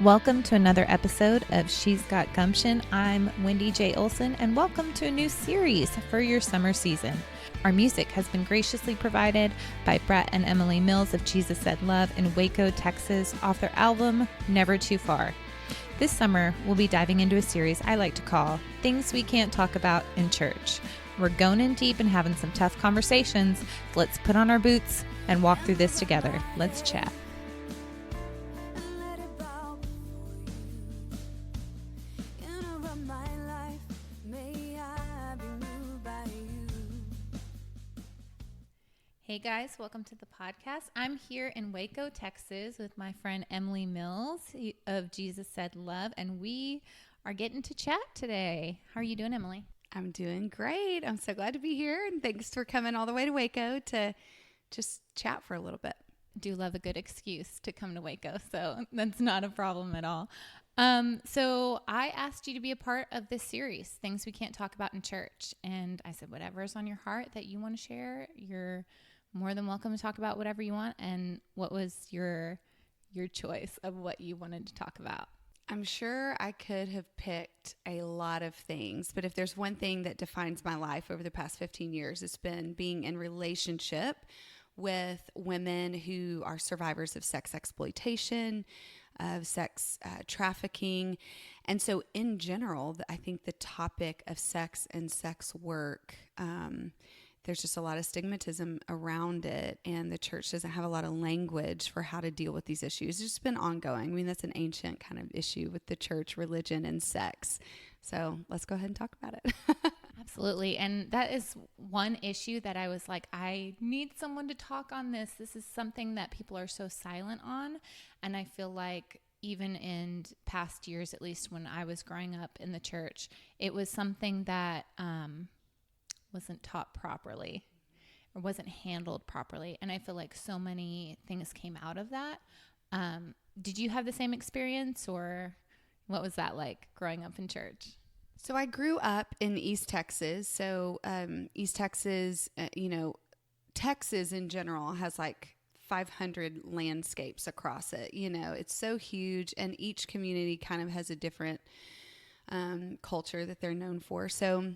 Welcome to another episode of She's Got Gumption. I'm Wendy J. Olson, and welcome to a new series for your summer season. Our music has been graciously provided by Brett and Emily Mills of Jesus Said Love in Waco, Texas, off their album, Never Too Far. This summer, we'll be diving into a series I like to call Things We Can't Talk About in Church. We're going in deep and having some tough conversations. Let's put on our boots and walk through this together. Let's chat. Hey guys, welcome to the podcast. I'm here in Waco, Texas with my friend Emily Mills of Jesus Said Love, and we are getting to chat today. How are you doing, Emily? I'm doing great. I'm so glad to be here, and thanks for coming all the way to Waco to just chat for a little bit. Do love a good excuse to come to Waco, so that's not a problem at all. So I asked you to be a part of this series, Things We Can't Talk About in Church, and I said, whatever's on your heart that you want to share, you're more than welcome to talk about whatever you want. And what was your choice of what you wanted to talk about? I'm sure I could have picked a lot of things, but if there's one thing that defines my life over the past 15 years, it's been being in relationship with women who are survivors of sex exploitation, of sex trafficking. And so in general, I think the topic of sex and sex work, there's just a lot of stigmatism around it, and the church doesn't have a lot of language for how to deal with these issues. It's just been ongoing. I mean, that's an ancient kind of issue with the church, religion, and sex. So let's go ahead and talk about it. Absolutely. And that is one issue that I was like, I need someone to talk on this. This is something that people are so silent on. And I feel like even in past years, at least when I was growing up in the church, it was something that wasn't taught properly or wasn't handled properly. And I feel like so many things came out of that. Did you have the same experience, or what was that like growing up in church? So I grew up in East Texas. So East Texas, Texas in general has like 500 landscapes across it. It's so huge, and each community kind of has a different culture that they're known for. So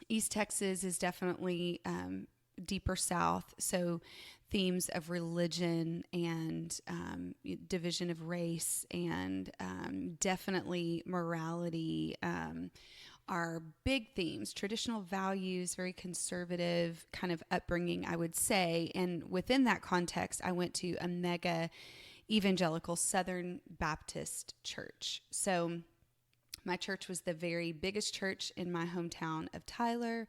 East Texas is definitely deeper south. So themes of religion and division of race and definitely morality are big themes. Traditional values, very conservative kind of upbringing, I would say. And within that context, I went to a mega evangelical Southern Baptist church. So my church was the very biggest church in my hometown of Tyler.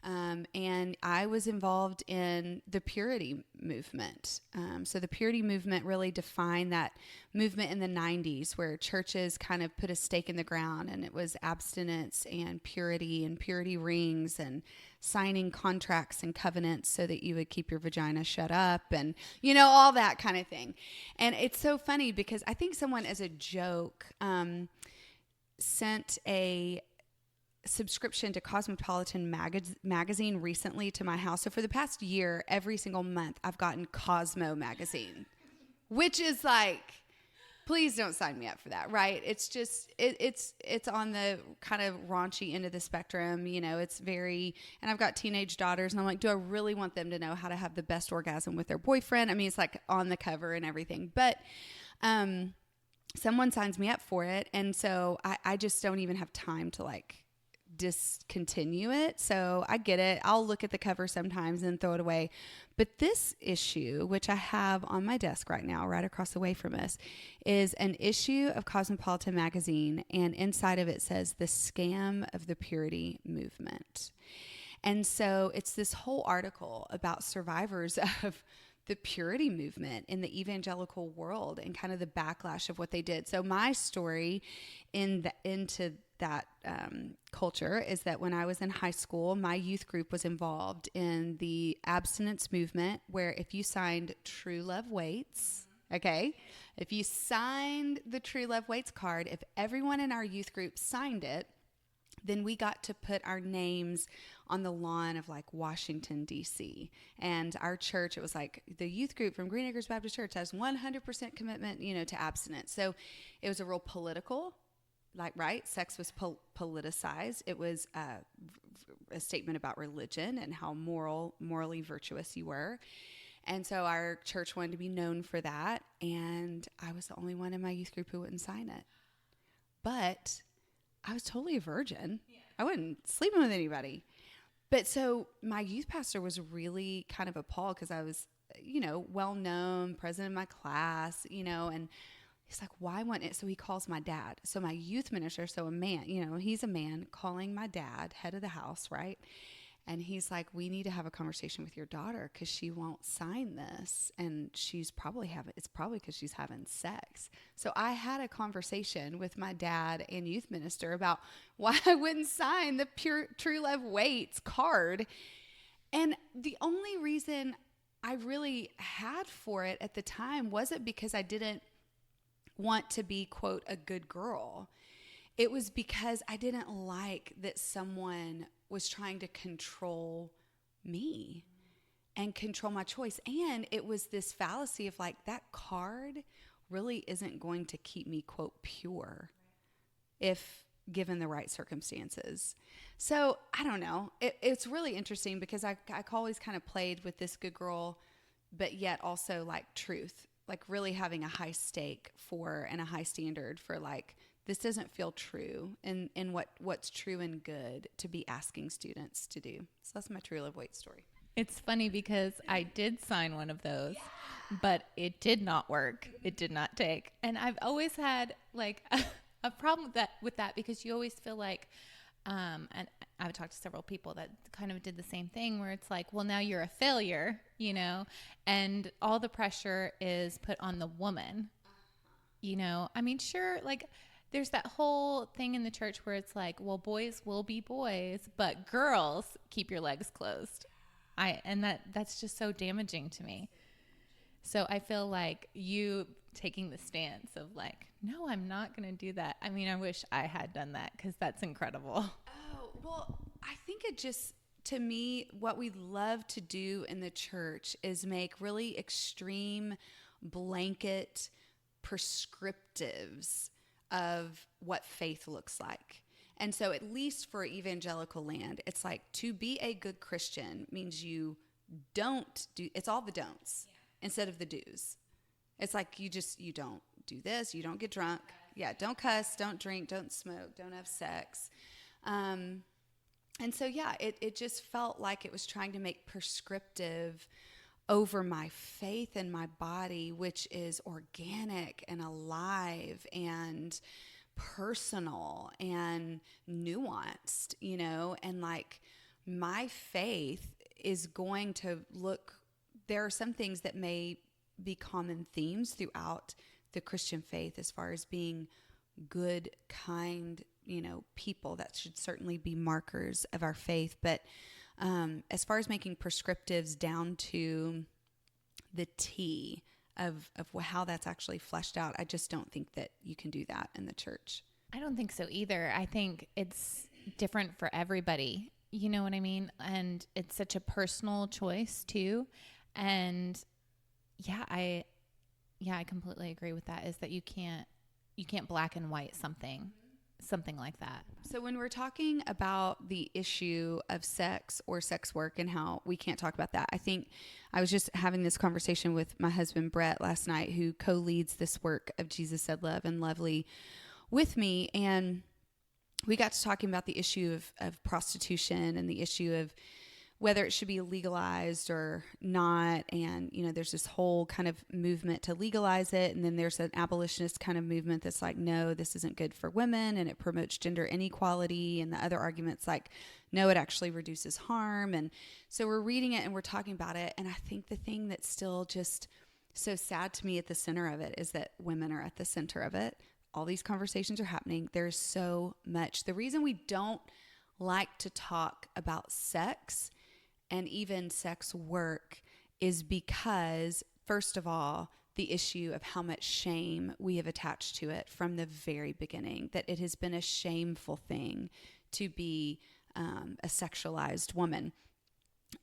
And I was involved in the purity movement. So the purity movement really defined that movement in the 90s, where churches kind of put a stake in the ground, and it was abstinence and purity rings and signing contracts and covenants so that you would keep your vagina shut up and, all that kind of thing. And it's so funny because I think someone, as a joke, sent a subscription to Cosmopolitan magazine recently to my house. So for the past year, every single month, I've gotten Cosmo magazine, which is like, please don't sign me up for that, right? It's just, it's on the kind of raunchy end of the spectrum. It's very, and I've got teenage daughters, and I'm like, do I really want them to know how to have the best orgasm with their boyfriend? I mean, it's like on the cover and everything, but, someone signs me up for it. And so I just don't even have time to like discontinue it. So I get it. I'll look at the cover sometimes and throw it away. But this issue, which I have on my desk right now, right across the way from us, is an issue of Cosmopolitan magazine. And inside of it says the scam of the purity movement. And so it's this whole article about survivors of the purity movement in the evangelical world and kind of the backlash of what they did. So my story into that culture is that when I was in high school, my youth group was involved in the abstinence movement, where if you signed True Love Waits, okay, if you signed the True Love Waits card, if everyone in our youth group signed it, then we got to put our names on the lawn of like Washington, D.C. And our church, it was like the youth group from Green Acres Baptist Church has 100% commitment, to abstinence. So it was a real political, like, right? Sex was politicized. It was a statement about religion and how morally virtuous you were. And so our church wanted to be known for that. And I was the only one in my youth group who wouldn't sign it. But I was totally a virgin. Yeah. I wasn't sleeping with anybody. But so my youth pastor was really kind of appalled because I was, well-known, president of my class, and he's like, why wouldn't it? So he calls my dad. So my youth minister, so a man, he's a man calling my dad, head of the house, right? And he's like, we need to have a conversation with your daughter because she won't sign this. And it's probably because she's having sex. So I had a conversation with my dad and youth minister about why I wouldn't sign the Pure True Love Waits card. And the only reason I really had for it at the time wasn't because I didn't want to be, quote, a good girl. It was because I didn't like that someone was trying to control me and control my choice. And it was this fallacy of like, that card really isn't going to keep me, quote, pure if given the right circumstances. So I don't know. It's really interesting because I always kind of played with this good girl, but yet also like truth, like really having a high stake for and a high standard for like, this doesn't feel true in what's true and good to be asking students to do. So that's my True Love Wait story. It's funny because I did sign one of those, but it did not work. It did not take. And I've always had like a problem with that because you always feel like, and I've talked to several people that kind of did the same thing where it's like, well, now you're a failure, and all the pressure is put on the woman, I mean, sure, like, there's that whole thing in the church where it's like, well, boys will be boys, but girls, keep your legs closed. That's just so damaging to me. So I feel like you taking the stance of like, no, I'm not going to do that. I mean, I wish I had done that because that's incredible. Oh, well, I think it just, to me, what we love to do in the church is make really extreme blanket prescriptives of what faith looks like. And so at least for evangelical land, it's like to be a good Christian means you don't do, it's all the don'ts instead of the do's. It's like you don't do this, you don't get drunk. Yeah, don't cuss, don't drink, don't smoke, don't have sex. And so, it just felt like it was trying to make prescriptive over my faith and my body, which is organic and alive and personal and nuanced, and like my faith is going to look, there are some things that may be common themes throughout the Christian faith as far as being good, kind, people. That should certainly be markers of our faith. But as far as making prescriptives down to the T of how that's actually fleshed out, I just don't think that you can do that in the church. I don't think so either. I think it's different for everybody. You know what I mean? And it's such a personal choice too. And I completely agree with that, is that you can't black and white something like that. So when we're talking about the issue of sex or sex work and how we can't talk about that, I think I was just having this conversation with my husband, Brett, last night, who co-leads this work of Jesus Said Love and Lovely with me. And we got to talking about the issue of prostitution and the issue of whether it should be legalized or not. And, there's this whole kind of movement to legalize it. And then there's an abolitionist kind of movement that's like, no, this isn't good for women and it promotes gender inequality. And the other argument's like, no, it actually reduces harm. And so we're reading it and we're talking about it. And I think the thing that's still just so sad to me at the center of it is that women are at the center of it. All these conversations are happening. There's so much. The reason we don't like to talk about sex and even sex work is because, first of all, the issue of how much shame we have attached to it from the very beginning, that it has been a shameful thing to be a sexualized woman.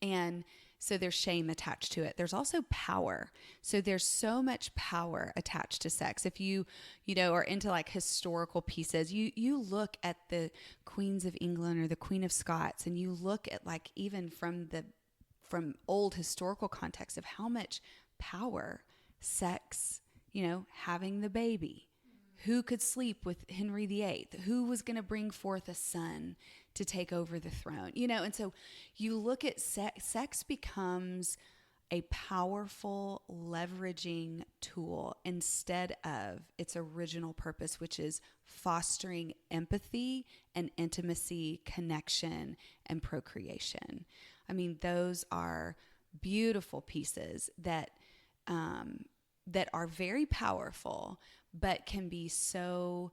And so there's shame attached to it. There's also power. So there's so much power attached to sex. If you are into like historical pieces, you look at the queens of England or the Queen of Scots, and you look at like even from old historical context of how much power sex, having the baby, who could sleep with Henry VIII, who was going to bring forth a son to take over the throne, and so you look at sex becomes a powerful leveraging tool instead of its original purpose, which is fostering empathy and intimacy, connection, and procreation. I mean, those are beautiful pieces that are very powerful, but can be so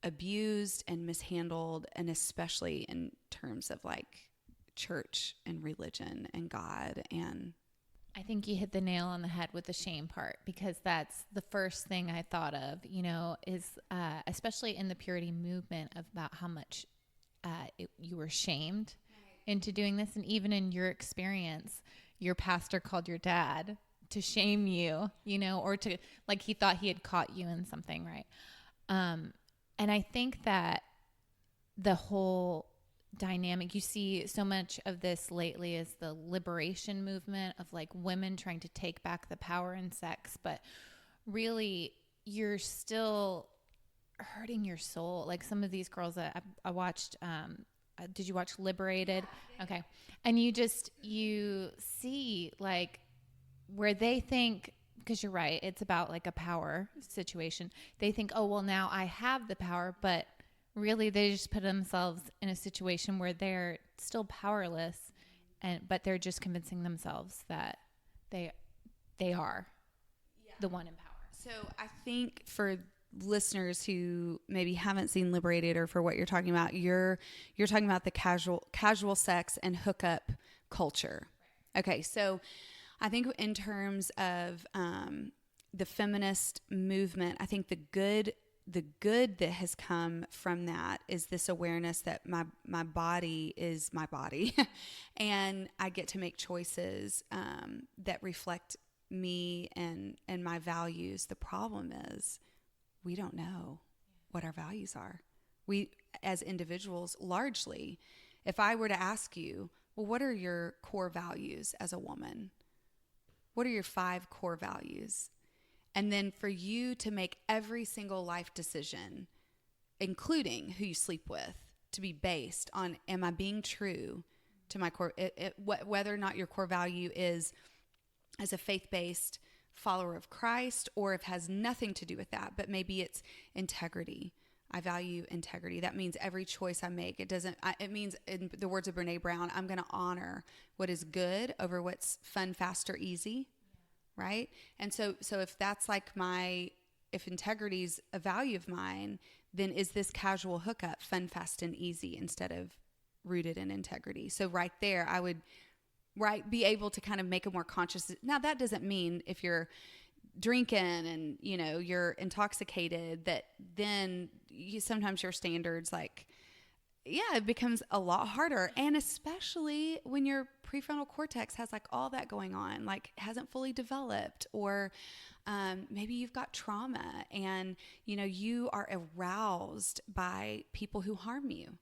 abused and mishandled, and especially in terms of like church and religion and God. And I think you hit the nail on the head with the shame part, because that's the first thing I thought of, is especially in the purity movement, about how much you were shamed into doing this. And even in your experience, your pastor called your dad to shame you, or to, like, he thought he had caught you in something, right? And I think that the whole dynamic, you see so much of this lately, is the liberation movement of like women trying to take back the power in sex, but really you're still hurting your soul. Like some of these girls that I watched, did you watch Liberated? Yeah. Okay. And you see like where they think, because you're right, it's about like a power situation. They think, oh, well, now I have the power, but really they just put themselves in a situation where they're still powerless, but they're just convincing themselves that they are the one in power. So I think for listeners who maybe haven't seen Liberated, or for what you're talking about, you're talking about the casual sex and hookup culture. Right. Okay, so I think in terms of the feminist movement, I think the good that has come from that is this awareness that my body is my body and I get to make choices that reflect me and my values. The problem is we don't know what our values are. We, as individuals, largely, if I were to ask you, well, what are your core values as a woman? What are your 5 core values? And then for you to make every single life decision, including who you sleep with, to be based on, am I being true to my core, whether or not your core value is as a faith-based follower of Christ, or if it has nothing to do with that, but maybe it's integrity. I value integrity. That means every choice I make, it means, in the words of Brene Brown, I'm going to honor what is good over what's fun, fast, or easy. Yeah. Right? And so if that's like if integrity's a value of mine, then is this casual hookup fun, fast, and easy instead of rooted in integrity? So right there, I would be able to kind of make a more conscious. Now that doesn't mean if you're drinking and you're intoxicated that then sometimes your standards, like, yeah, it becomes a lot harder. And especially when your prefrontal cortex has like all that going on, like hasn't fully developed, or maybe you've got trauma and you are aroused by people who harm you,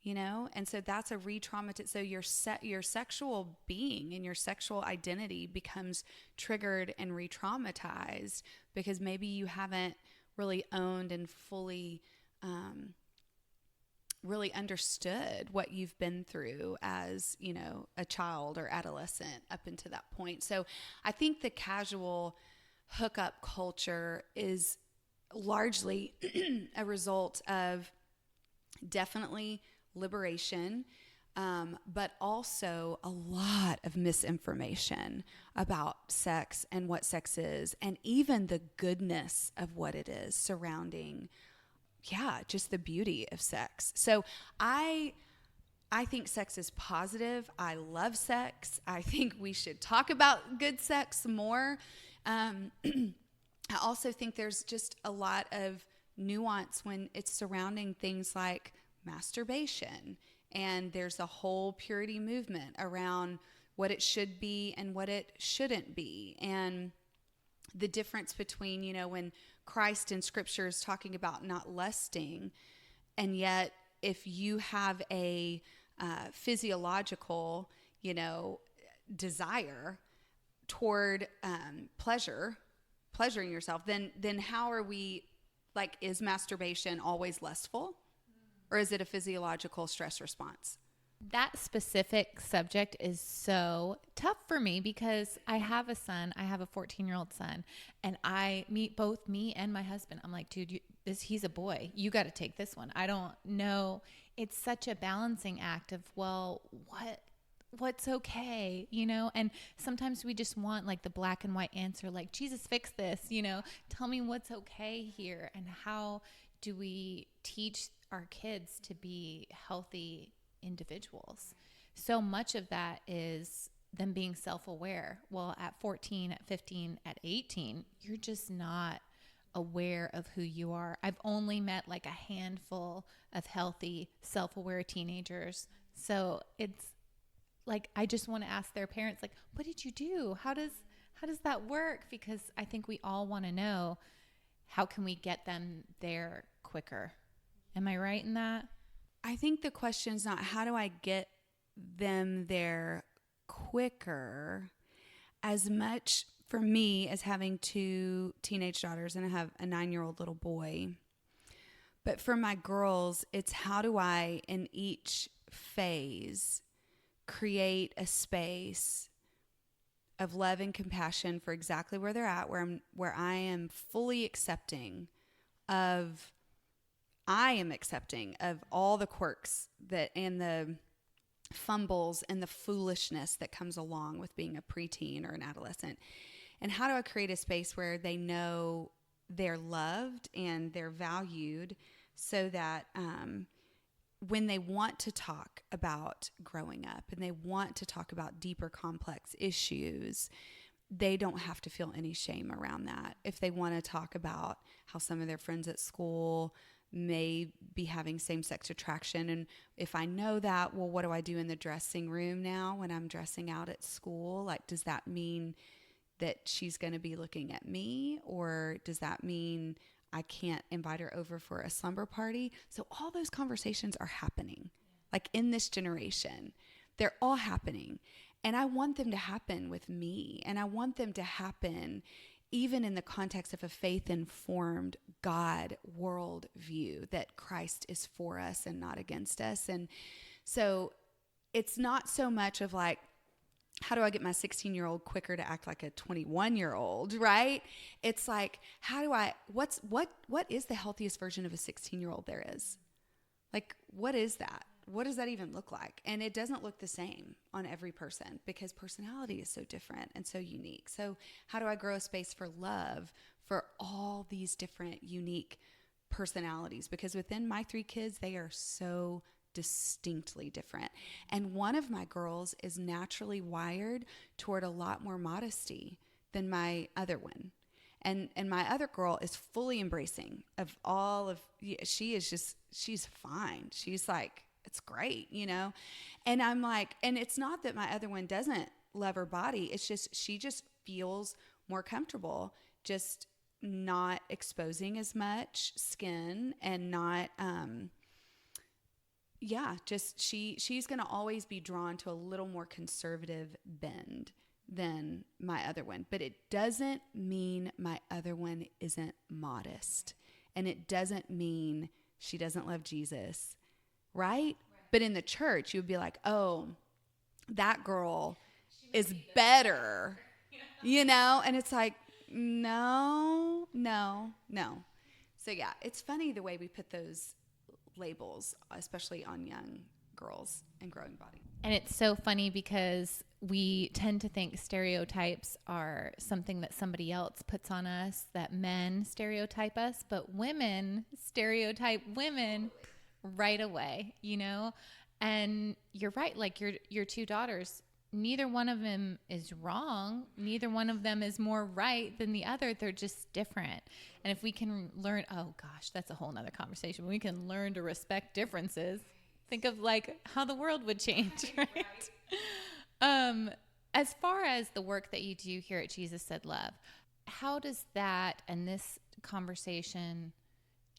and so that's a re-traumatized. So your sexual being and your sexual identity becomes triggered and re-traumatized because maybe you haven't really owned and fully really understood what you've been through as a child or adolescent up until that point. So I think the casual hookup culture is largely a result of definitely liberation, but also a lot of misinformation about sex and what sex is, and even the goodness of what it is surrounding, just the beauty of sex. So I think sex is positive. I love sex. I think we should talk about good sex more. I also think there's just a lot of nuance when it's surrounding things like masturbation And there's a whole purity movement around what it should be and what it shouldn't be. And the difference between, when Christ in Scripture is talking about not lusting, and yet if you have a physiological, desire toward pleasuring yourself, then how are we, like, is masturbation always lustful, or is it a physiological stress response? That specific subject is so tough for me because I have a son. I have a 14-year-old son, and I meet both me and my husband. I'm like, dude, he's a boy. You got to take this one. I don't know. It's such a balancing act of, well, what's okay, and sometimes we just want like the black and white answer, like, Jesus, fix this, tell me what's okay here. And how do we teach our kids to be healthy individuals? So much of that is them being self-aware. Well, at 14, at 15, at 18, you're just not aware of who you are. I've only met like a handful of healthy, self-aware teenagers. So it's like, I just want to ask their parents, like, what did you do? How does that work? Because I think we all want to know, how can we get them there quicker? Am I right in that? I think the question is not how do I get them there quicker, as much for me as having 2 teenage daughters, and I have a 9-year-old little boy. But for my girls, it's how do I, in each phase, create a space of love and compassion for exactly where they're at, where I am fully accepting of all the quirks and the fumbles and the foolishness that comes along with being a preteen or an adolescent. And how do I create a space where they know they're loved and they're valued, so that when they want to talk about growing up and they want to talk about deeper complex issues, they don't have to feel any shame around that. If they want to talk about how some of their friends at school may be having same-sex attraction, and if I know that, well, what do I do in the dressing room now when I'm dressing out at school? Like, does that mean that she's going to be looking at me, or does that mean I can't invite her over for a slumber party? So all those conversations are happening, like in this generation. They're all happening. And I want them to happen with me. And I want them to happen even in the context of a faith-informed God world view, that Christ is for us and not against us. And so it's not so much of like, how do I get my 16-year-old quicker to act like a 21-year-old, right? It's like, what is the healthiest version of a 16-year-old there is? Like, what is that? What does that even look like? And it doesn't look the same on every person, because personality is so different and so unique. So how do I grow a space for love for all these different unique personalities? Because within my 3 kids, they are so distinctly different. And one of my girls is naturally wired toward a lot more modesty than my other one. And my other girl is fully embracing of all of, she's fine. She's like, it's great, And I'm like, and it's not that my other one doesn't love her body. It's just, she just feels more comfortable just not exposing as much skin and not, she's going to always be drawn to a little more conservative bend than my other one. But it doesn't mean my other one isn't modest. And it doesn't mean she doesn't love Jesus, right? But in the church, you would be like, oh, that girl is better, And it's like, no. So yeah, it's funny the way we put those labels, especially on young girls and growing body. And it's so funny because we tend to think stereotypes are something that somebody else puts on us, that men stereotype us, but women stereotype women right away, And you're right, like your 2 daughters, neither one of them is wrong. Neither one of them is more right than the other. They're just different. And if we can learn, oh gosh, that's a whole nother conversation. We can learn to respect differences. Think of like how the world would change, right? As far as the work that you do here at Jesus Said Love, how does that and this conversation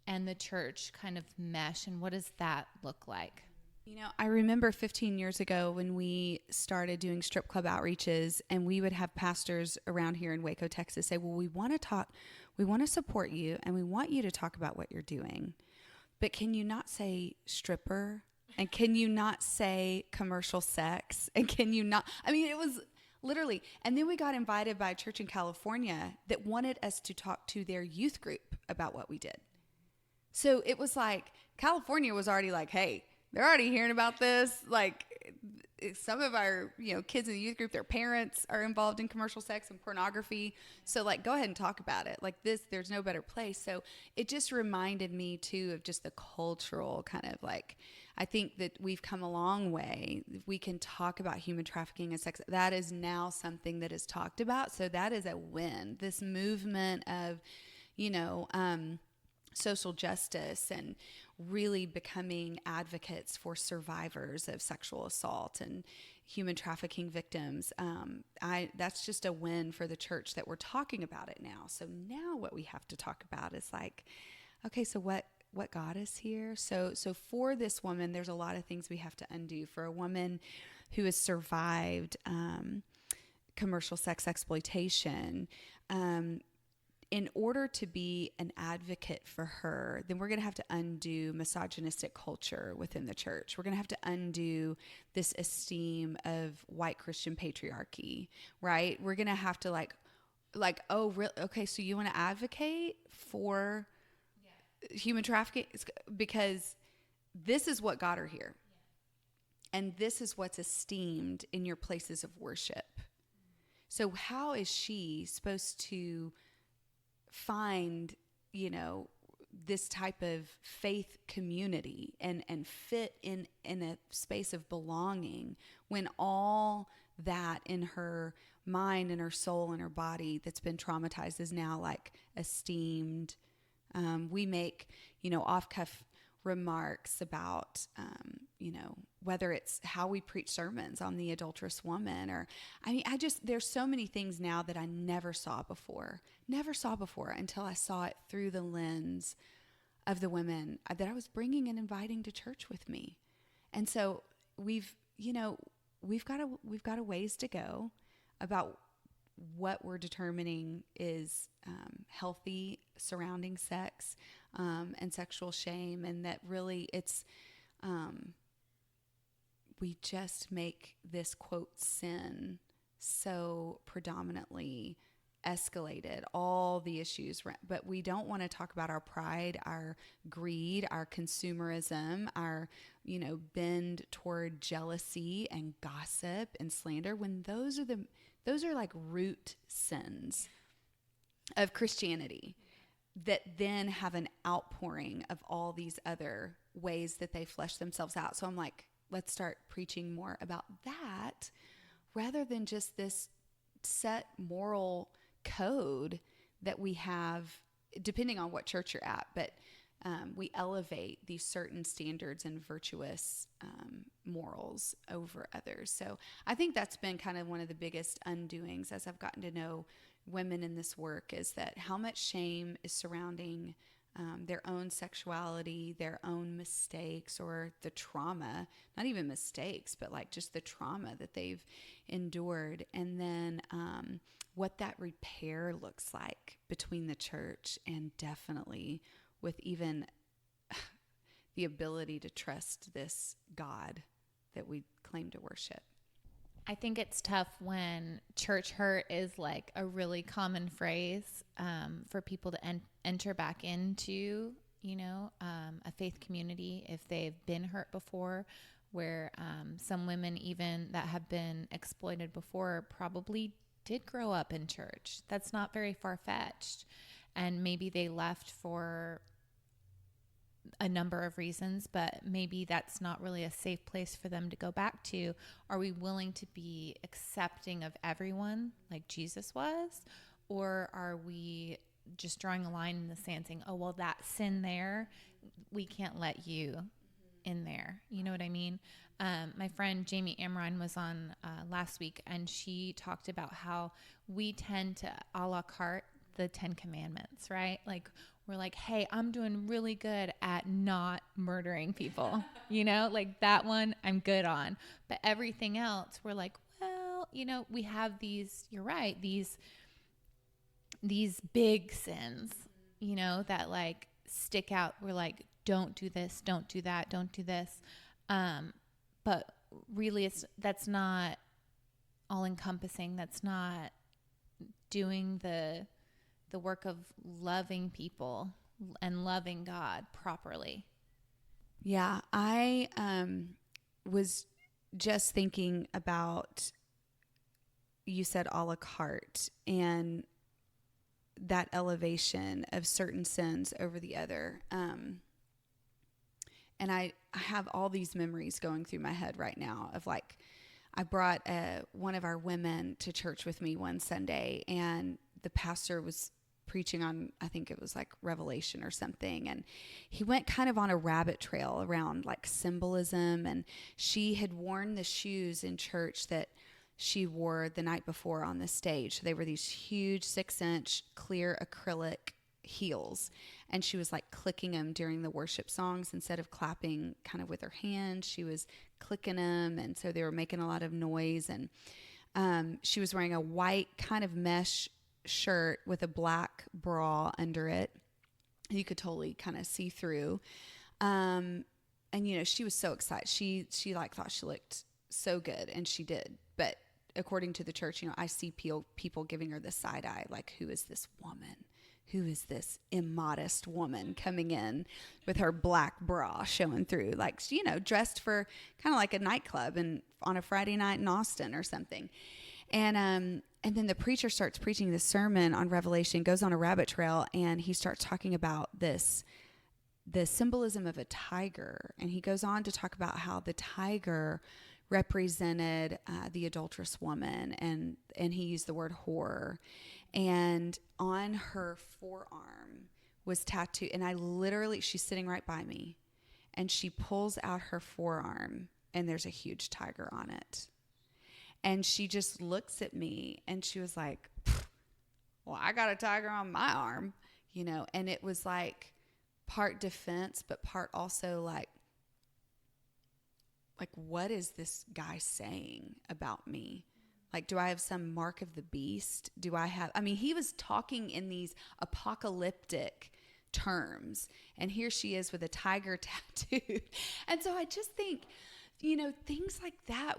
and the church kind of mesh, and what does that look like? You know, I remember 15 years ago when we started doing strip club outreaches, and we would have pastors around here in Waco, Texas say, well, we want to talk, we want to support you, and we want you to talk about what you're doing. But can you not say stripper? And can you not say commercial sex? And can you not? I mean, it was literally. And then we got invited by a church in California that wanted us to talk to their youth group about what we did. So it was like California was already like, hey, they're already hearing about this. Like some of our, kids in the youth group, their parents are involved in commercial sex and pornography. So like, go ahead and talk about it. Like this, there's no better place. So it just reminded me too of just the cultural kind of like, I think that we've come a long way. We can talk about human trafficking and sex. That is now something that is talked about. So that is a win. This movement of, social justice and really becoming advocates for survivors of sexual assault and human trafficking victims. That's just a win for the church that we're talking about it now. So now what we have to talk about is like, okay, so what got us here? So for this woman, there's a lot of things we have to undo. For a woman who has survived commercial sex exploitation, in order to be an advocate for her, then we're going to have to undo misogynistic culture within the church. We're going to have to undo this esteem of white Christian patriarchy, right? We're going to have to oh, really? Okay, so you want to advocate for human trafficking? Because this is what got her here. And this is what's esteemed in your places of worship. So how is she supposed to find, this type of faith community and fit in a space of belonging when all that in her mind and her soul and her body that's been traumatized is now like esteemed? We make, off-cuff remarks about, whether it's how we preach sermons on the adulterous woman there's so many things now that I never saw before until I saw it through the lens of the women that I was bringing and inviting to church with me. And so we've got a ways to go about what we're determining is healthy surrounding sex and sexual shame, and that really it's we just make this quote sin so predominantly escalated all the issues, but we don't want to talk about our pride, our greed, our consumerism, our bend toward jealousy and gossip and slander, when those are like root sins of Christianity that then have an outpouring of all these other ways that they flesh themselves out. So I'm like, let's start preaching more about that rather than just this set moral code that we have, depending on what church you're at. But we elevate these certain standards and virtuous morals over others. So I think that's been kind of one of the biggest undoings as I've gotten to know women in this work, is that how much shame is surrounding their own sexuality, their own mistakes, or the trauma, not even mistakes, but like just the trauma that they've endured. And then what that repair looks like between the church and definitely with even the ability to trust this God that we claim to worship. I think it's tough when church hurt is like a really common phrase for people to enter back into, a faith community if they've been hurt before, where some women even that have been exploited before probably did grow up in church. That's not very far-fetched. And maybe they left for a number of reasons, but maybe that's not really a safe place for them to go back to. Are we willing to be accepting of everyone like Jesus was? Or are we just drawing a line in the sand saying, oh, well, that sin there, we can't let you in there. You know what I mean? My friend Jamie Amrine was on last week, and she talked about how we tend to a la carte the 10 Commandments, right? Like, we're like, hey, I'm doing really good at not murdering people, you know, like that one I'm good on. But everything else, we're like, well, you know, we have these, you're right, these big sins, you know, that like stick out. We're like, don't do this, don't do that, don't do this. But really that's not all encompassing. That's not doing the work of loving people and loving God properly. Yeah, I was just thinking about, you said a la carte, and that elevation of certain sins over the other. And I have all these memories going through my head right now of like, I brought one of our women to church with me one Sunday, and the pastor was preaching on, I think it was like Revelation or something. And he went kind of on a rabbit trail around like symbolism. And she had worn the shoes in church that she wore the night before on the stage. They were these huge 6-inch clear acrylic heels. And she was like clicking them during the worship songs instead of clapping kind of with her hands. She was clicking them. And so they were making a lot of noise. And she was wearing a white kind of mesh shirt with a black bra under it. You could totally kind of see through. And, you know, she was so excited. She like thought she looked so good, and she did. But according to the church, you know, I see people giving her the side eye, like, who is this woman? Who is this immodest woman coming in with her black bra showing through, like, you know, dressed for kind of like a nightclub and on a Friday night in Austin or something. And then the preacher starts preaching this sermon on Revelation, goes on a rabbit trail, and he starts talking about the symbolism of a tiger. And he goes on to talk about how the tiger represented the adulterous woman, and he used the word whore. And on her forearm was tattooed, and she's sitting right by me, and she pulls out her forearm, and there's a huge tiger on it. And she just looks at me, and she was like, well, I got a tiger on my arm, you know. And it was like part defense, but part also like, what is this guy saying about me? Like, do I have some mark of the beast? He was talking in these apocalyptic terms, and here she is with a tiger tattooed. And so I just think, you know, things like that,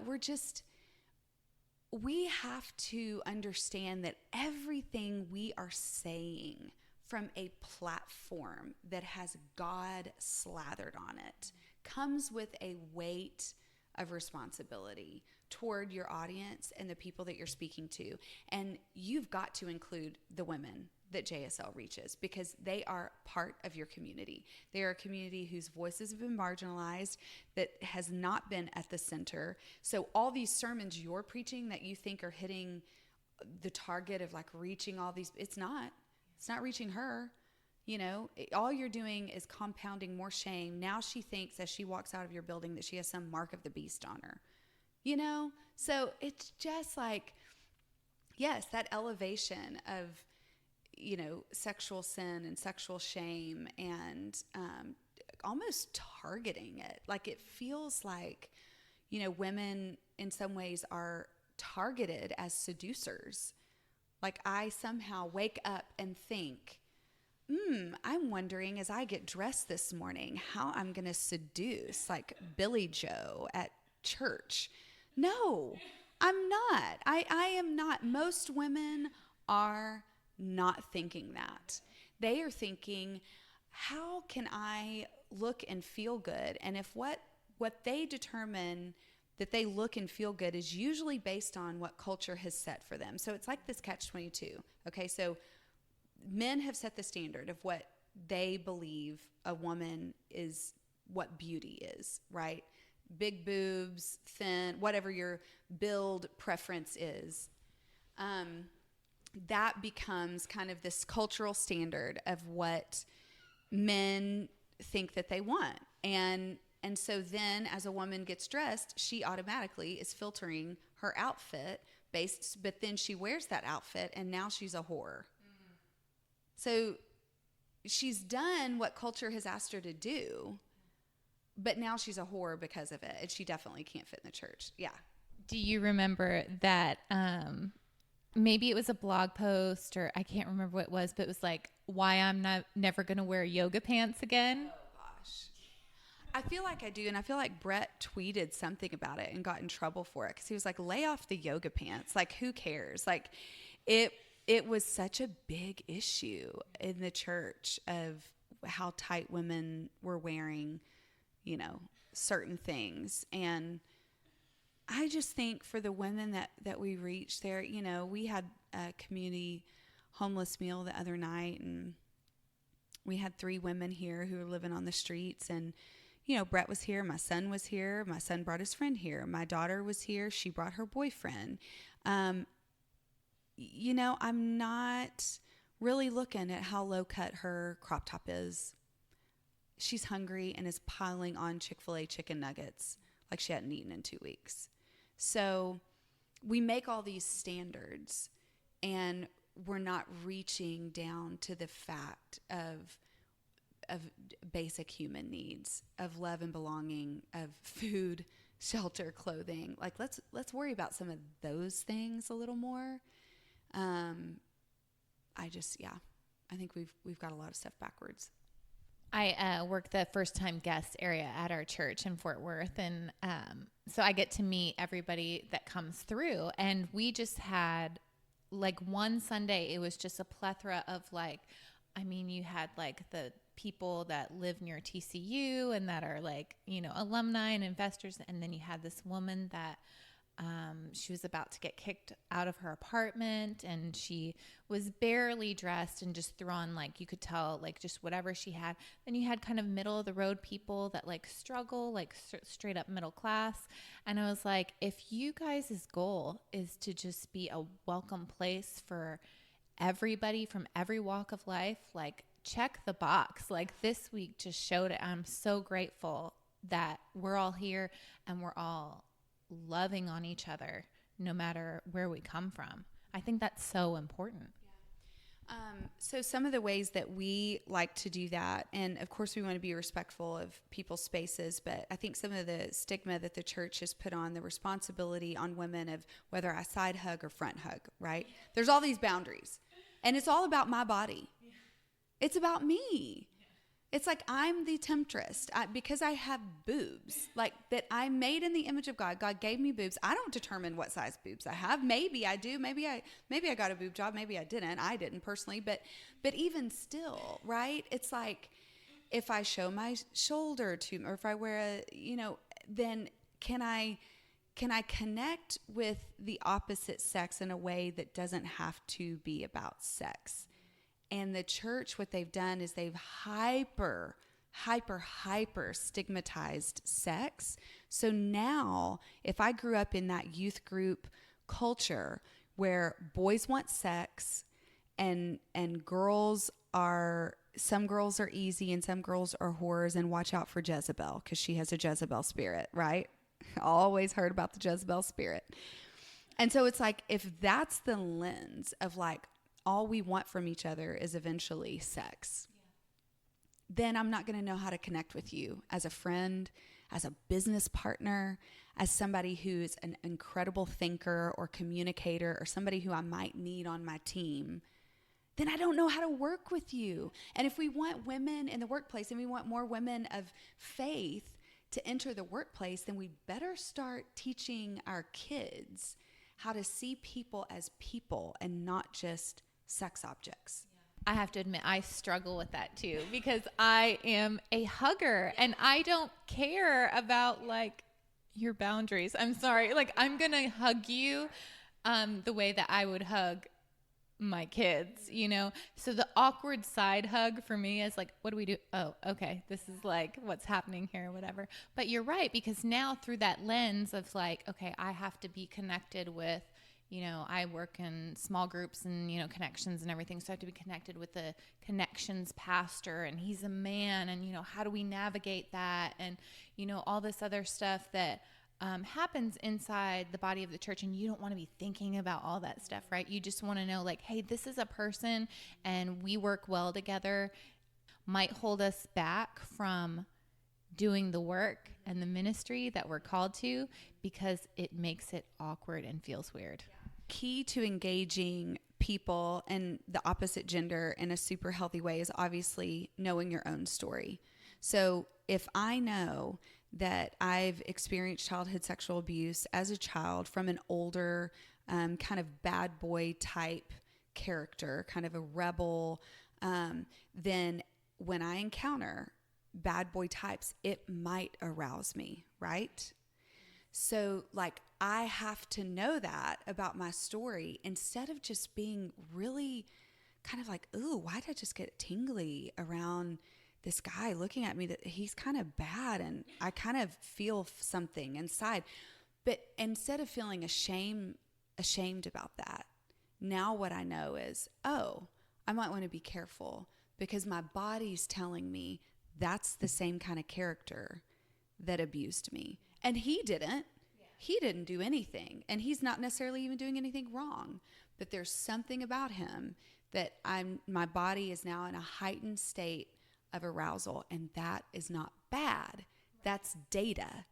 we have to understand that everything we are saying from a platform that has God slathered on it comes with a weight of responsibility toward your audience and the people that you're speaking to. And you've got to include the women that JSL reaches, because they are part of your community. They are a community whose voices have been marginalized, that has not been at the center. So all these sermons you're preaching that you think are hitting the target of like reaching all these, it's not reaching her. You know, all you're doing is compounding more shame. Now she thinks as she walks out of your building that she has some mark of the beast on her, you know? So it's just like, yes, that elevation of, you know, sexual sin and sexual shame, and almost targeting it. Like, it feels like, you know, women in some ways are targeted as seducers. Like, I somehow wake up and think, I'm wondering as I get dressed this morning how I'm going to seduce like Billy Joe at church. No, I'm not. I am not. Most women are not thinking that. They are thinking, how can I look and feel good? And if what they determine that they look and feel good is usually based on what culture has set for them. So it's like this catch-22. Okay, so men have set the standard of what they believe a woman is, what beauty is, right? Big boobs, thin, whatever your build preference is. That becomes kind of this cultural standard of what men think that they want. And And so then as a woman gets dressed, she automatically is filtering her outfit but then she wears that outfit and now she's a whore. So she's done what culture has asked her to do, but now she's a whore because of it. And she definitely can't fit in the church. Yeah. Do you remember that maybe it was a blog post or I can't remember what it was, but it was like, why I'm never going to wear yoga pants again? Oh, gosh. I feel like I do. And I feel like Brett tweeted something about it and got in trouble for it because he was like, lay off the yoga pants. Like, who cares? Like, it was such a big issue in the church of how tight women were wearing, you know, certain things. And I just think for the women that we reached there, you know, we had a community homeless meal the other night, and we had 3 women here who were living on the streets. And, you know, Brett was here. My son was here. My son brought his friend here. My daughter was here. She brought her boyfriend. You know, I'm not really looking at how low cut her crop top is. She's hungry and is piling on Chick-fil-A chicken nuggets like she hadn't eaten in 2 weeks. So we make all these standards and we're not reaching down to the fact of basic human needs, of love and belonging, of food, shelter, clothing. Like let's worry about some of those things a little more. I think we've got a lot of stuff backwards. I work the first time guest area at our church in Fort Worth. And so I get to meet everybody that comes through. And we just had like one Sunday, it was just a plethora of like, I mean, you had like the people that live near TCU and that are like, you know, alumni and investors. And then you had this woman that she was about to get kicked out of her apartment and she was barely dressed and just threw on, like, you could tell, like, just whatever she had. Then you had kind of middle of the road people that like struggle, like straight up middle class. And I was like, if you guys' goal is to just be a welcome place for everybody from every walk of life, like, check the box. Like, this week just showed it. I'm so grateful that we're all here and we're all loving on each other no matter where we come from. I think that's so important. So some of the ways that we like to do that, and of course we want to be respectful of people's spaces, but I think some of the stigma that the church has put on the responsibility on women of whether I side hug or front hug, right? There's all these boundaries and it's all about my body. It's about me. It's like I'm the temptress because I have boobs, like that I'm made in the image of God. God gave me boobs. I don't determine what size boobs I have. Maybe I do. Maybe I got a boob job. Maybe I didn't. I didn't personally, but even still, right? It's like if I show my shoulder or if I wear then can I connect with the opposite sex in a way that doesn't have to be about sex? And the church, what they've done is they've hyper stigmatized sex. So now, if I grew up in that youth group culture where boys want sex and some girls are easy and some girls are whores, and watch out for Jezebel because she has a Jezebel spirit, right? Always heard about the Jezebel spirit. And so it's like, if that's the lens of like, all we want from each other is eventually sex, then I'm not going to know how to connect with you as a friend, as a business partner, as somebody who's an incredible thinker or communicator, or somebody who I might need on my team. Then I don't know how to work with you. And if we want women in the workplace and we want more women of faith to enter the workplace, then we better start teaching our kids how to see people as people and not just sex objects. I have to admit, I struggle with that too, because I am a hugger and I don't care about like your boundaries. I'm sorry. Like, I'm going to hug you the way that I would hug my kids, you know? So the awkward side hug for me is like, what do we do? Oh, okay. This is like what's happening here, whatever. But you're right, because now through that lens of like, okay, I have to be connected with I work in small groups and, connections and everything. So I have to be connected with the connections pastor, and he's a man, and, how do we navigate that? And, all this other stuff that happens inside the body of the church, and you don't want to be thinking about all that stuff, right? You just want to know, like, hey, this is a person and we work well together. Might hold us back from doing the work and the ministry that we're called to because it makes it awkward and feels weird. Key to engaging people and the opposite gender in a super healthy way is obviously knowing your own story. So if I know that I've experienced childhood sexual abuse as a child from an older kind of bad boy type character, kind of a rebel, then when I encounter bad boy types, it might arouse me, right? So like I have to know that about my story instead of just being really kind of like, ooh, why did I just get tingly around this guy looking at me, that he's kind of bad and I kind of feel something inside. But instead of feeling ashamed about that, now what I know is, oh, I might want to be careful because my body's telling me that's the same kind of character that abused me. And he didn't. Yeah. He didn't do anything. And he's not necessarily even doing anything wrong. But there's something about him that my body is now in a heightened state of arousal. And that is not bad. That's data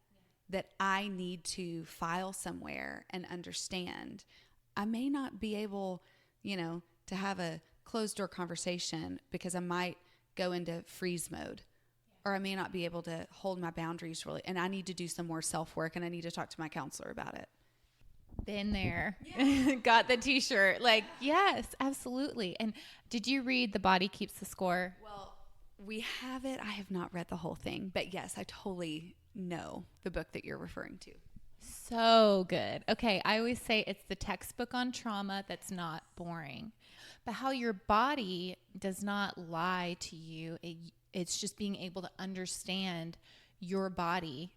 that I need to file somewhere and understand. I may not be able, to have a closed door conversation because I might go into freeze mode. Or I may not be able to hold my boundaries really. And I need to do some more self-work, and I need to talk to my counselor about it. Been there. Yeah. Got the t-shirt. Like, yes, absolutely. And did you read The Body Keeps the Score? Well, we have it. I have not read the whole thing. But yes, I totally know the book that you're referring to. So good. Okay, I always say it's the textbook on trauma that's not boring. But how your body does not lie to you. It's just being able to understand your body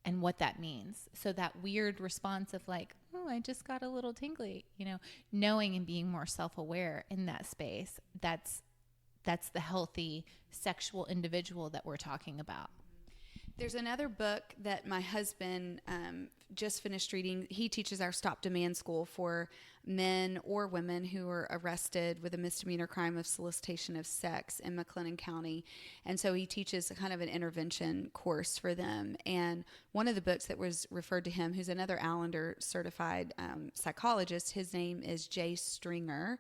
and what that means. So that weird response of like, oh, I just got a little tingly, knowing and being more self-aware in that space. That's the healthy sexual individual that we're talking about. There's another book that my husband just finished reading. He teaches our Stop Demand School for men or women who are arrested with a misdemeanor crime of solicitation of sex in McLennan County. And so he teaches kind of an intervention course for them. And one of the books that was referred to him, who's another Allender certified psychologist, his name is Jay Stringer.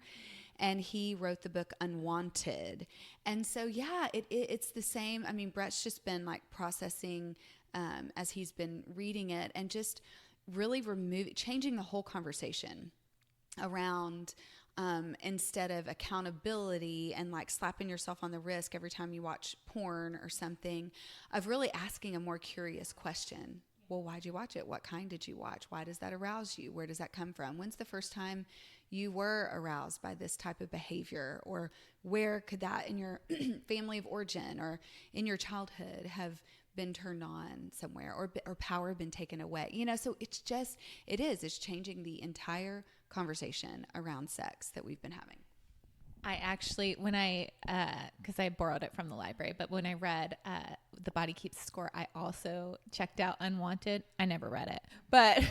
And he wrote the book Unwanted. And so, yeah, it's the same. I mean, Brett's just been like processing as he's been reading it and just really changing the whole conversation around instead of accountability and like slapping yourself on the wrist every time you watch porn or something, of really asking a more curious question. Well, why'd you watch it? What kind did you watch? Why does that arouse you? Where does that come from? When's the first time you were aroused by this type of behavior? Or where could that in your family of origin or in your childhood have been turned on somewhere, or power been taken away? So it's changing the entire conversation around sex that we've been having. I actually, because I borrowed it from the library, but when I read The Body Keeps the Score, I also checked out Unwanted. I never read it, but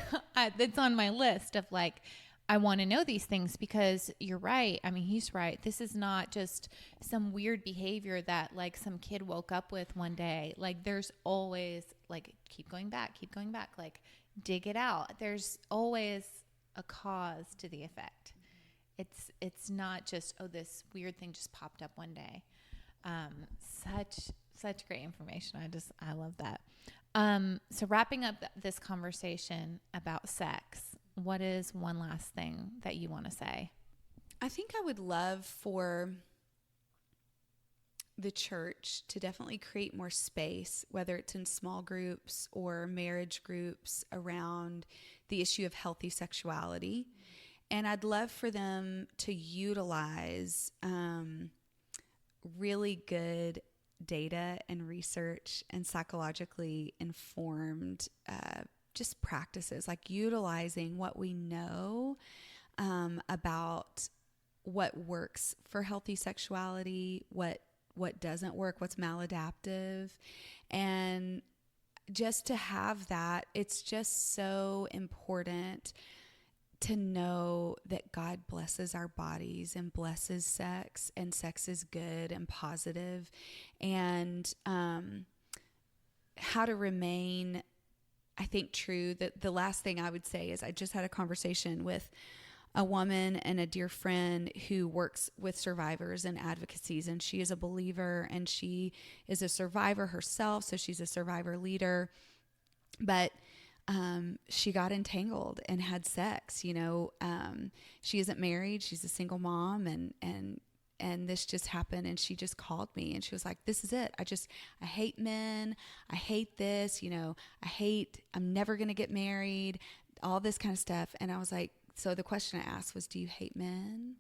it's on my list of like, I want to know these things because you're right. I mean, he's right. This is not just some weird behavior that like some kid woke up with one day. Like there's always like, keep going back, like dig it out. There's always a cause to the effect. It's not just, oh, this weird thing just popped up one day. Such great information. I love that. So wrapping up this conversation about sex, what is one last thing that you want to say? I think I would love for the church to definitely create more space, whether it's in small groups or marriage groups, around the issue of healthy sexuality. And I'd love for them to utilize really good data and research and psychologically informed just practices, like utilizing what we know about what works for healthy sexuality, what doesn't work, what's maladaptive, and just to have that. It's just so important to know that God blesses our bodies and blesses sex, and sex is good and positive, and how to remain, I think, true. That the last thing I would say is I just had a conversation with a woman and a dear friend who works with survivors and advocacies, and she is a believer and she is a survivor herself, so she's a survivor leader, but she got entangled and had sex. She isn't married, she's a single mom, and this just happened, and she just called me and she was like, this is it. I hate men. I hate this, I'm never going to get married, all this kind of stuff. And I was like, so the question I asked was, do you hate men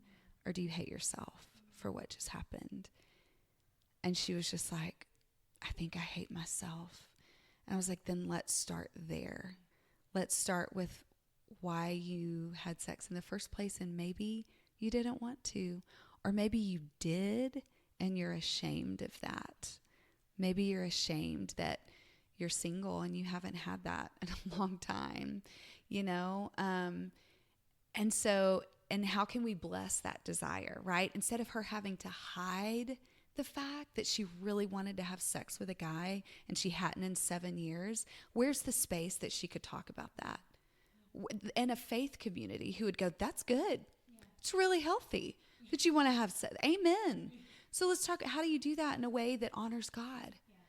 or do you hate yourself for what just happened? And she was just like, I think I hate myself. And I was like, then let's start there. Let's start with why you had sex in the first place, and maybe you didn't want to, or maybe you did and you're ashamed of that. Maybe you're ashamed that you're single and you haven't had that in a long time, and how can we bless that desire, right? Instead of her having to hide the fact that she really wanted to have sex with a guy and she hadn't in 7 years, where's the space that she could talk about that? In a faith community who would go, that's good. Yeah. It's really healthy that you want to have sex. Amen. So let's talk, how do you do that in a way that honors God? Yeah.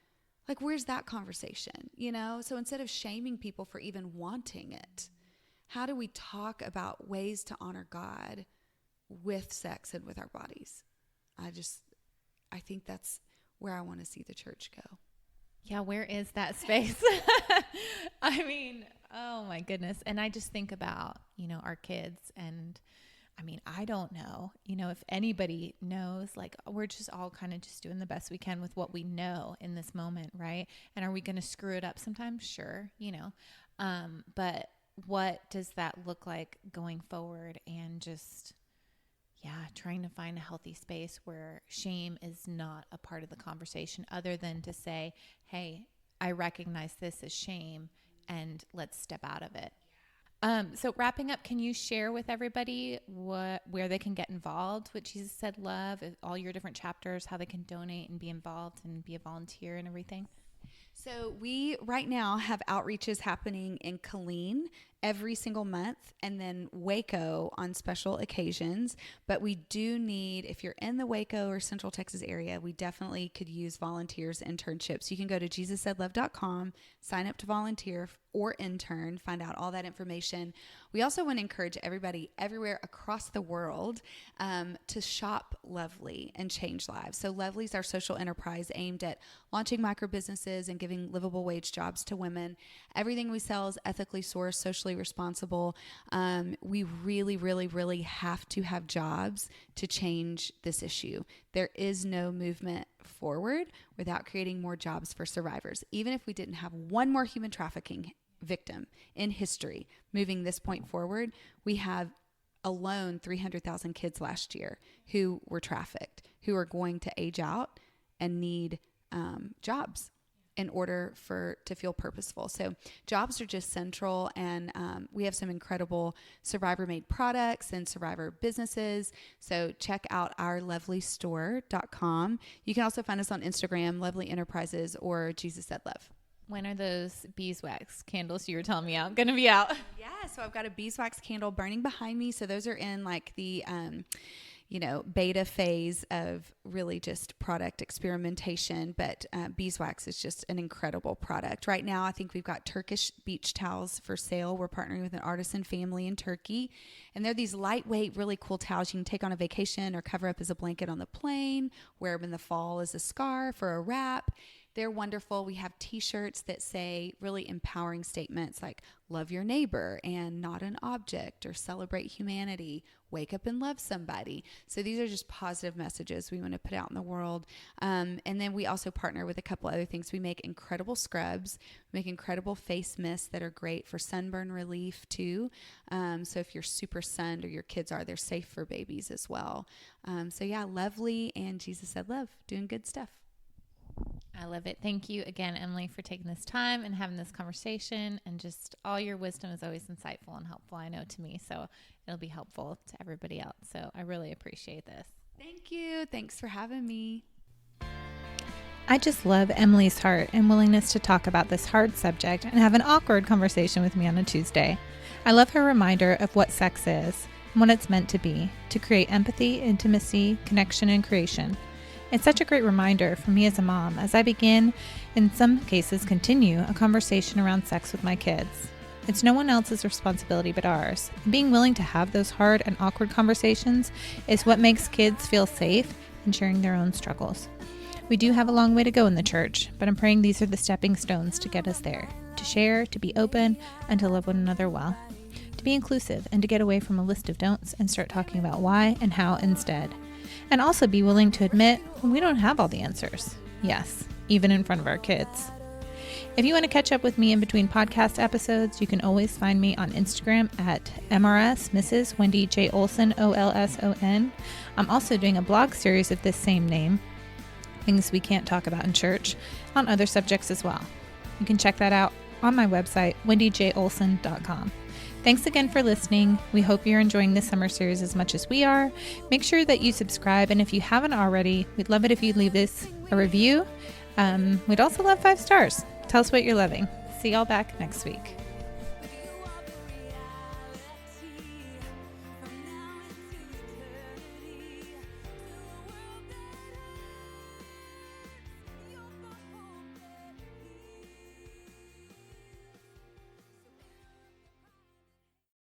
Like, where's that conversation, So instead of shaming people for even wanting it, how do we talk about ways to honor God with sex and with our bodies? I think that's where I want to see the church go. Yeah, where is that space? I mean, oh my goodness. And I just think about, our kids, and I mean, I don't know, if anybody knows, like, we're just all kind of just doing the best we can with what we know in this moment, right? And are we going to screw it up sometimes? Sure, but what does that look like going forward? And just, trying to find a healthy space where shame is not a part of the conversation, other than to say, hey, I recognize this as shame and let's step out of it. So wrapping up, can you share with everybody where they can get involved with Jesus Said Love, all your different chapters, how they can donate and be involved and be a volunteer and everything? So we right now have outreaches happening in Killeen every single month, and then Waco on special occasions. But we do need, if you're in the Waco or Central Texas area, we definitely could use volunteers, internships. You can go to JesusSaidLove.com, sign up to volunteer or intern, find out all that information. We also want to encourage everybody everywhere across the world to shop Lovely and change lives. So Lovely is our social enterprise aimed at launching micro businesses and giving livable wage jobs to women. Everything we sell is ethically sourced, socially responsible. We really, really, really have to have jobs to change this issue. There is no movement forward without creating more jobs for survivors. Even if we didn't have one more human trafficking victim in history moving this point forward, we have alone 300,000 kids last year who were trafficked, who are going to age out and need jobs in order to feel purposeful. So jobs are just central, and we have some incredible survivor-made products and survivor businesses. So check out our lovelystore.com. You can also find us on Instagram, Lovely Enterprises, or Jesus Said Love. When are those beeswax candles you were telling me going to be out? Yeah, so I've got a beeswax candle burning behind me. So those are in like the beta phase of really just product experimentation, but beeswax is just an incredible product. Right now, I think we've got Turkish beach towels for sale. We're partnering with an artisan family in Turkey, and they're these lightweight, really cool towels you can take on a vacation or cover up as a blanket on the plane, wear them in the fall as a scarf or a wrap. They're wonderful. We have t-shirts that say really empowering statements like love your neighbor and not an object, or celebrate humanity, wake up and love somebody. So these are just positive messages we want to put out in the world. And then we also partner with a couple other things. We make incredible scrubs, we make incredible face mists that are great for sunburn relief too. So if you're super sunned, or your kids are, they're safe for babies as well. So yeah, Lovely and Jesus Said Love, doing good stuff. I love it. Thank you again, Emily, for taking this time and having this conversation, and just all your wisdom is always insightful and helpful, I know, to me. So it'll be helpful to everybody else. So I really appreciate this. Thank you. Thanks for having me. I just love Emily's heart and willingness to talk about this hard subject and have an awkward conversation with me on a Tuesday. I love her reminder of what sex is and what it's meant to be, to create empathy, intimacy, connection, and creation. It's such a great reminder for me as a mom as I begin, in some cases continue, a conversation around sex with my kids. It's no one else's responsibility but ours. And being willing to have those hard and awkward conversations is what makes kids feel safe in sharing their own struggles. We do have a long way to go in the church, but I'm praying these are the stepping stones to get us there, to share, to be open, and to love one another well, to be inclusive, and to get away from a list of don'ts and start talking about why and how instead. And also be willing to admit when we don't have all the answers. Yes, even in front of our kids. If you want to catch up with me in between podcast episodes, you can always find me on Instagram at MRS Mrs. Wendy J. Olson, OLSON. I'm also doing a blog series of this same name, Things We Can't Talk About in Church, on other subjects as well. You can check that out on my website, wendyjolson.com. Thanks again for listening. We hope you're enjoying this summer series as much as we are. Make sure that you subscribe, and if you haven't already, we'd love it if you'd leave us a review. We'd also love 5 stars. Tell us what you're loving. See y'all back next week.